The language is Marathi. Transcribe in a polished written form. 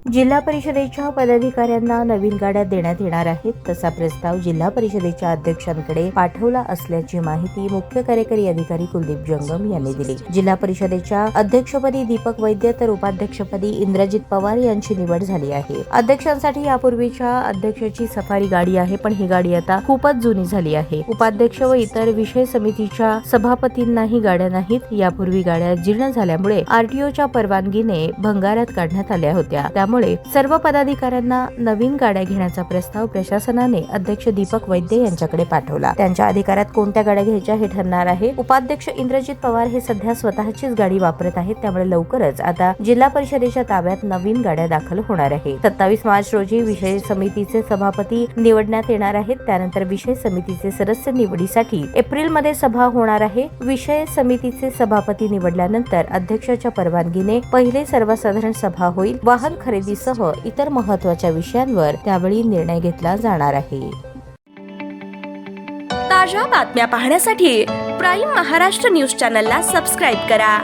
जिल्हा परिषदेच्या पदाधिकाऱ्यांना नवीन गाड्या देण्यात येणार आहेत, तसा प्रस्ताव जिल्हा परिषदेच्या अध्यक्षांकडे पाठवला असल्याची माहिती मुख्य कार्यकारी अधिकारी कुलदीप जंगम यांनी दिली। जिल्हा परिषदेच्या अध्यक्षपदी दीपक वैद्य तर उपाध्यक्षपदी इंद्रजित पवार यांची निवड झाली आहे। अध्यक्षांसाठी यापूर्वीच्या अध्यक्षाची सफारी गाडी आहे, पण ही गाडी आता खूपच जुनी झाली आहे। उपाध्यक्ष व इतर विषय समितीच्या सभापतींनाही गाड्या नाहीत। यापूर्वी गाड्या जीर्ण झाल्यामुळे आरटीओच्या परवानगीने भंगारात काढण्यात आल्या होत्या। त्यामुळे सर्व पदाधिकाऱ्यांना नवीन गाड्या घेण्याचा प्रस्ताव प्रशासनाने अध्यक्ष दीपक वैद्य यांच्याकडे पाठवला। त्यांच्या अधिकारात कोणत्या गाड्या घ्यायच्या हे ठरणार आहे। उपाध्यक्ष इंद्रजित पवार हे सध्या स्वतःचीच गाडी वापरत आहेत, त्यामुळे लवकरच आता जिल्हा परिषदेच्या ताब्यात नवीन गाड्या दाखल होणार आहे। 27 मार्च रोजी विषय समितीचे सभापती निवडण्यात येणार आहेत। त्यानंतर विषय समितीचे सदस्य निवडीसाठी एप्रिलमध्ये सभा होणार आहे। विषय समितीचे सभापती निवडल्यानंतर अध्यक्षाच्या परवानगीने पहिले सर्वसाधारण सभा होईल। वाहन खरेदीसह इतर महत्त्वाच्या विषयांवर त्यावेळी निर्णय घेतला जाणार आहे। ताज्या बातम्या पाहण्यासाठी प्राईम महाराष्ट्र न्यूज चॅनलला सबस्क्राईब करा।